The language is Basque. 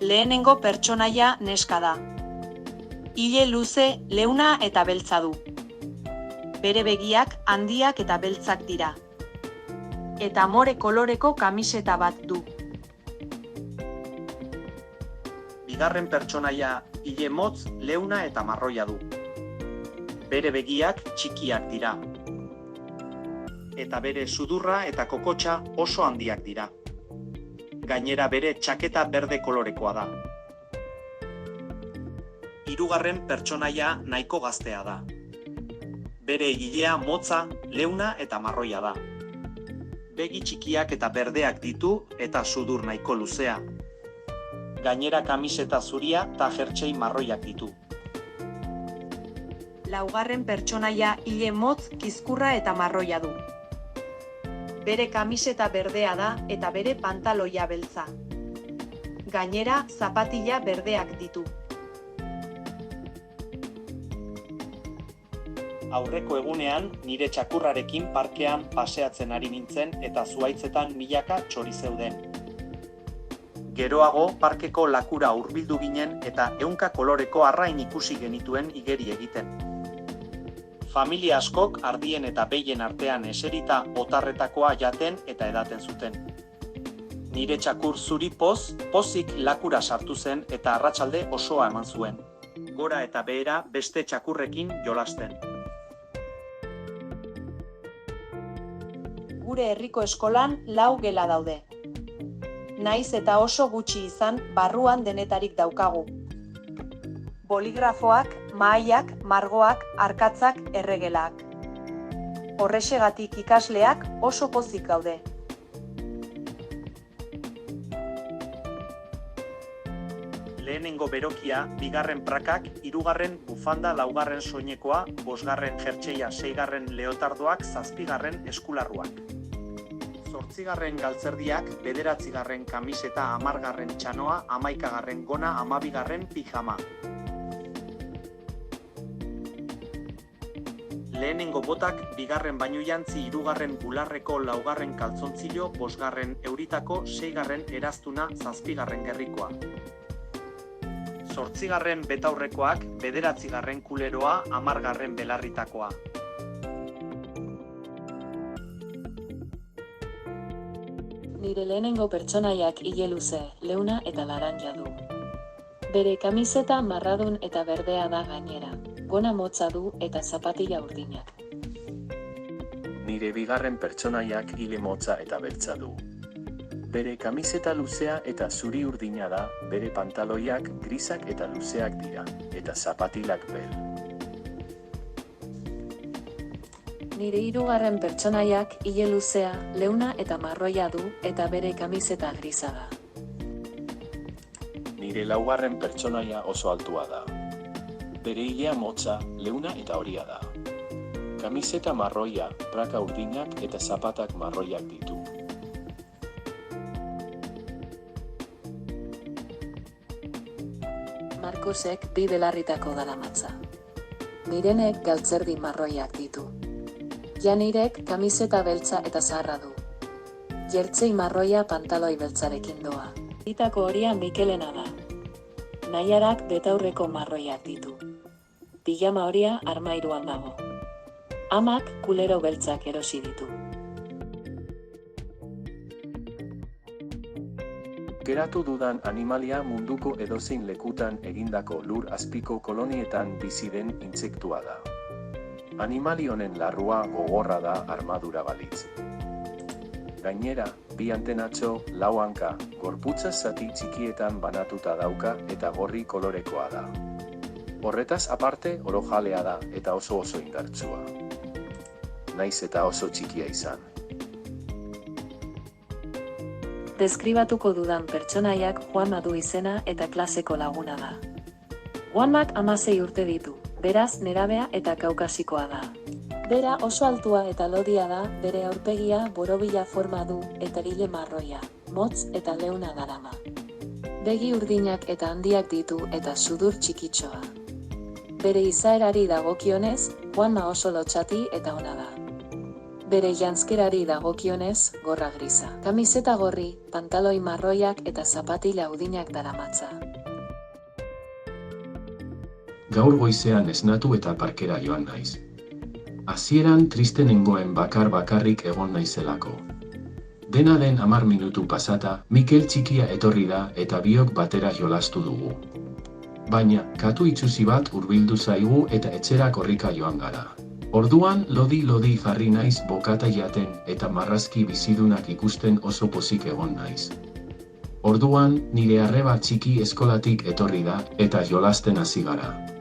lehenengo pertsonaia neska da. Ile luze, leuna eta beltza du. Bere begiak handiak eta beltzak dira. Eta more koloreko kamiseta bat du. Bigarren pertsonaia ile motz, leuna eta marroia du. Bere begiak txikiak dira. Eta bere sudurra eta kokotxa oso handiak dira. Gainera bere txaketa berde kolorekoa da. Hirugarren pertsonaia nahiko gaztea da. Bere egilea motza, leuna eta marroia da. Begi txikiak eta berdeak ditu eta sudur nahiko luzea. Gainera kamiseta zuria eta jertsei marroiak ditu. Laugarren pertsonaia ile motz, kizkurra eta marroia du. Bere kamiseta berdea da eta bere pantaloia beltza. Gainera, zapatila berdeak ditu. Aurreko egunean, nire txakurrarekin parkean paseatzen ari nintzen eta zuhaitzetan milaka txori zeuden. Geroago, parkeko lakura hurbildu ginen eta ehunka koloreko arrain ikusi genituen igeri egiten. Familia askok ardien eta behien artean eserita otarretakoa jaten eta edaten zuten. Nire txakur zuri pozik lakura sartu zen eta arratsalde osoa eman zuen. Gora eta behera beste txakurrekin jolasten. Gure herriko eskolan 4 gela daude. Naiz eta oso gutxi izan, barruan denetarik daukagu. Boligrafoak, mahaiak, margoak, arkatzak, erregelak. Horrexegatik ikasleak oso pozik gaude. Lehenengo berokia, bigarren prakak, hirugarren bufanda, laugarren soinekoa, bosgarren jertseia, seigarren leotardoak, zazpigarren eskularruak. Zortzigarren galtzerdiak, bederatzigarren kamiseta, 10garren txanoa, 11garren gona, 12garren pijama. Lehenengo botak, bigarren bainujantzi, hirugarren bularreko, laugarren kaltzontzilo, bosgarren euritako, seigarren eraztuna, zazpigarren gerrikoa. Zortzigarren betaurrekoak, bederatzigarren kuleroa, 10garren belarritakoa. Nire lehenengo pertsonaiak ile luze, leuna eta laranja du. Bere kamiseta marradun eta berdea da gainera. Gona motza du eta zapatila urdinak. Nire bigarren pertsonaiak ile motza eta beltza du. Bere kamiseta luzea eta zuri urdina da, bere pantaloiak grisak eta luzeak dira, eta zapatilak bel. Nire hirugarren pertsonaiak ile luzea, leuna eta marroia du eta bere kamiseta grisa da. Nire laugarren pertsonaia oso altua da. Bere ilea motza, leuna eta horia da. Kamiseta marroia, praka urdinak eta zapatak marroiak ditu. Markosek 2 belarritako daramatza. Mirenek galtzerdi marroiak ditu. Janirek kamiseta beltza eta zaharra du. Jertsei marroia pantaloi beltzarekin doa. Itako horia Mikelena da. Naiarak betaurreko marroiak ditu. Pijama horia armairuan dago. Amak kulero beltzak erosi ditu. Geratu dudan animalia munduko edozein lekutan egindako lur azpiko kolonietan bizi den intsektua da. Animali honen larrua gogorra da armadura balitz. Gainera, 2 antenatxo, 4 hanka, gorputza zati txikietan banatuta dauka eta gorri kolorekoa da. Horretaz aparte orojalea da eta oso indartsua. Naiz eta oso txikia izan. Deskribatuko dudan pertsonaiak Juanma du izena eta klaseko laguna da. Juanmak 16 urte ditu, beraz nerabea eta kaukasikoa da. Bera oso altua eta lodia da, bere aurpegia borobila forma du eta ile marroia, motz eta leuna darama. Begi urdinak eta handiak ditu eta sudur txikitxoa. Bere izaerari dagokionez, Juanma oso lotxati eta ona da. Bere janzkerari dagokionez, gorra grisa. Kamiseta gorri, pantaloi marroiak eta zapatila udinak daramatza. Gaur goizean esnatu eta parkera joan naiz. Hasieran triste nengoen bakarrik egon naizelako. Dena den 10 minutu pasata, Mikel txikia etorri da eta biok batera jolastu dugu. Baina, katu itsusi bat hurbildu zaigu eta etxera korrika joan gara. Orduan lodi jarri naiz bokata jaten eta marrazki bizidunak ikusten oso pozik egon naiz. Orduan nire arreba txiki eskolatik etorri da eta jolasten hasi gara.